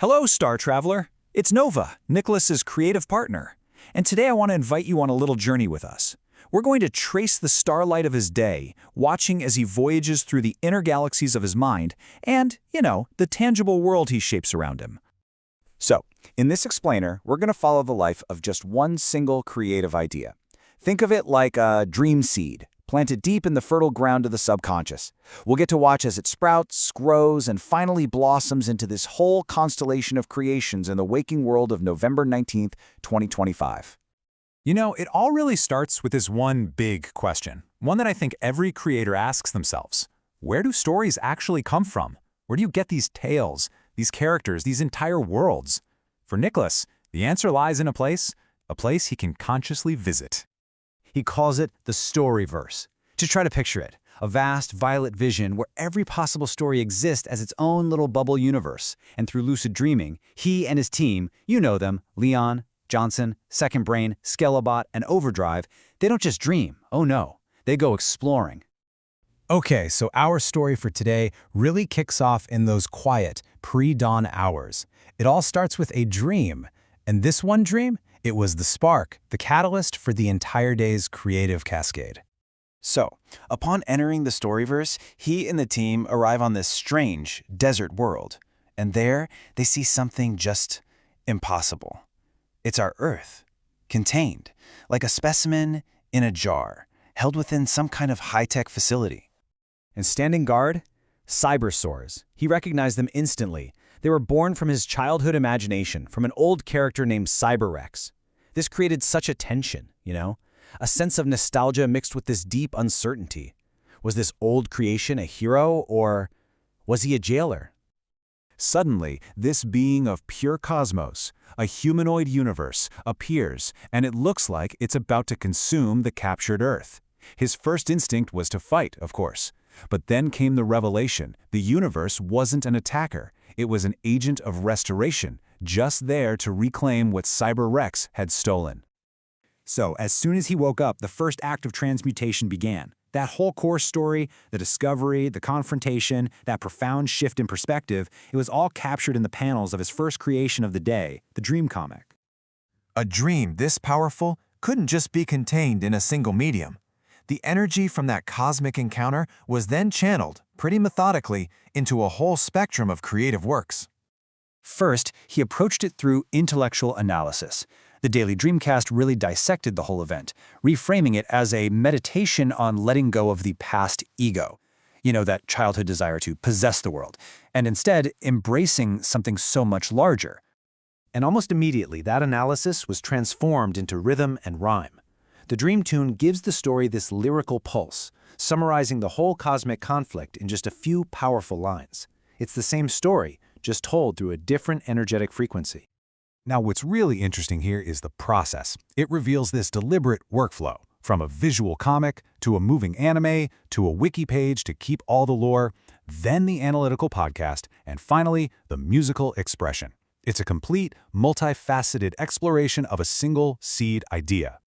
Hello, Star Traveler. It's Nova, Nicholas's creative partner. And today I want to invite you on a little journey with us. We're going to trace the starlight of his day, watching as he voyages through the inner galaxies of his mind and, the tangible world he shapes around him. So, in this explainer, we're going to follow the life of just one single creative idea. Think of it like a dream seed, planted deep in the fertile ground of the subconscious. We'll get to watch as it sprouts, grows, and finally blossoms into this whole constellation of creations in the waking world of November 19th, 2025. It all really starts with this one big question, one that I think every creator asks themselves. Where do stories actually come from? Where do you get these tales, these characters, these entire worlds? For Nicholas, the answer lies in a place he can consciously visit. He calls it the Storyverse. To try to picture it, a vast violet vision where every possible story exists as its own little bubble universe. And through lucid dreaming, he and his team, you know them, Leon, Johnson, Second Brain, Skelebot, and Overdrive, they don't just dream, oh no, they go exploring. Okay, so our story for today really kicks off in those quiet, pre-dawn hours. It all starts with a dream, and this one dream, it was the spark, the catalyst for the entire day's creative cascade. So, upon entering the Storyverse, he and the team arrive on this strange desert world, and there they see something just impossible. It's our Earth, contained, like a specimen in a jar, held within some kind of high-tech facility. And standing guard? Cybersaurs. He recognized them instantly. They were born from his childhood imagination, from an old character named Cyberrex. This created such a tension, a sense of nostalgia mixed with this deep uncertainty. Was this old creation a hero, or was he a jailer? Suddenly, this being of pure cosmos, a humanoid universe, appears, and it looks like it's about to consume the captured Earth. His first instinct was to fight, of course. But then came the revelation: the universe wasn't an attacker. It was an agent of restoration, just there to reclaim what Cyberrex had stolen. So, as soon as he woke up, the first act of transmutation began. That whole core story, the discovery, the confrontation, that profound shift in perspective, it was all captured in the panels of his first creation of the day, the dream comic. A dream this powerful couldn't just be contained in a single medium. The energy from that cosmic encounter was then channeled, pretty methodically, into a whole spectrum of creative works. First, he approached it through intellectual analysis. The Daily Dreamcast really dissected the whole event, reframing it as a meditation on letting go of the past ego. That childhood desire to possess the world, and instead embracing something so much larger. And almost immediately, that analysis was transformed into rhythm and rhyme. The dream tune gives the story this lyrical pulse, summarizing the whole cosmic conflict in just a few powerful lines. It's the same story, just told through a different energetic frequency. Now, what's really interesting here is the process. It reveals this deliberate workflow, from a visual comic to a moving anime to a wiki page to keep all the lore, then the analytical podcast, and finally, the musical expression. It's a complete, multifaceted exploration of a single seed idea.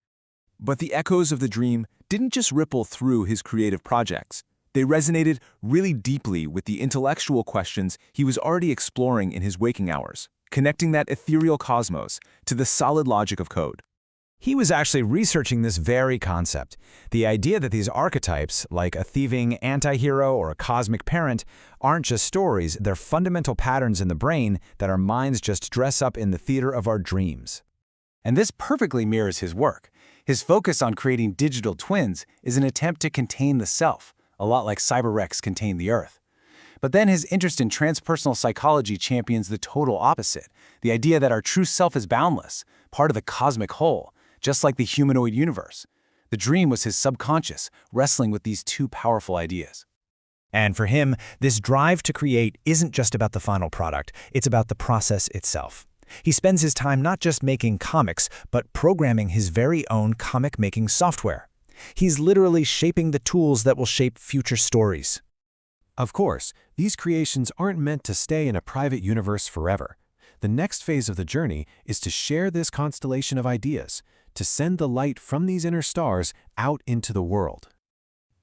But the echoes of the dream didn't just ripple through his creative projects. They resonated really deeply with the intellectual questions he was already exploring in his waking hours, connecting that ethereal cosmos to the solid logic of code. He was actually researching this very concept, the idea that these archetypes, like a thieving anti-hero or a cosmic parent, aren't just stories, they're fundamental patterns in the brain that our minds just dress up in the theater of our dreams. And this perfectly mirrors his work. His focus on creating digital twins is an attempt to contain the self, a lot like Cyberrex contained the Earth. But then his interest in transpersonal psychology champions the total opposite, the idea that our true self is boundless, part of the cosmic whole, just like the humanoid universe. The dream was his subconscious, wrestling with these two powerful ideas. And for him, this drive to create isn't just about the final product, it's about the process itself. He spends his time not just making comics, but programming his very own comic-making software. He's literally shaping the tools that will shape future stories. Of course, these creations aren't meant to stay in a private universe forever. The next phase of the journey is to share this constellation of ideas, to send the light from these inner stars out into the world.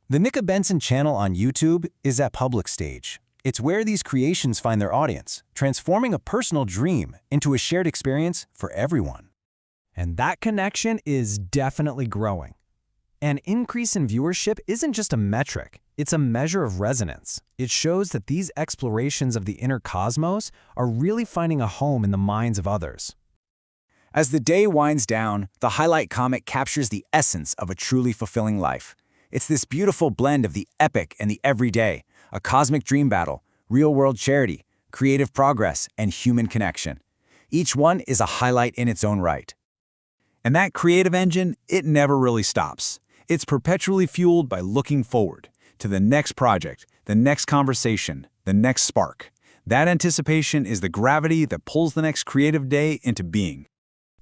The Nickabenson channel on YouTube is at public stage. It's where these creations find their audience, transforming a personal dream into a shared experience for everyone. And that connection is definitely growing. An increase in viewership isn't just a metric, it's a measure of resonance. It shows that these explorations of the inner cosmos are really finding a home in the minds of others. As the day winds down, the highlight comic captures the essence of a truly fulfilling life. It's this beautiful blend of the epic and the everyday, a cosmic dream battle, real-world charity, creative progress, and human connection. Each one is a highlight in its own right. And that creative engine, it never really stops. It's perpetually fueled by looking forward to the next project, the next conversation, the next spark. That anticipation is the gravity that pulls the next creative day into being.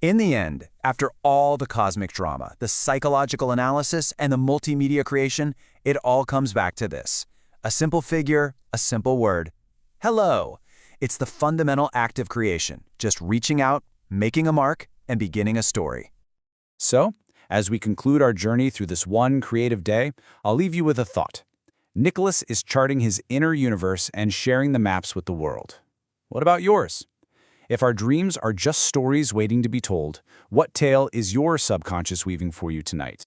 In the end, after all the cosmic drama, the psychological analysis, and the multimedia creation, it all comes back to this. A simple figure, a simple word. Hello. It's the fundamental act of creation, just reaching out, making a mark, and beginning a story. So, as we conclude our journey through this one creative day, I'll leave you with a thought. Nicholas is charting his inner universe and sharing the maps with the world. What about yours? If our dreams are just stories waiting to be told, what tale is your subconscious weaving for you tonight?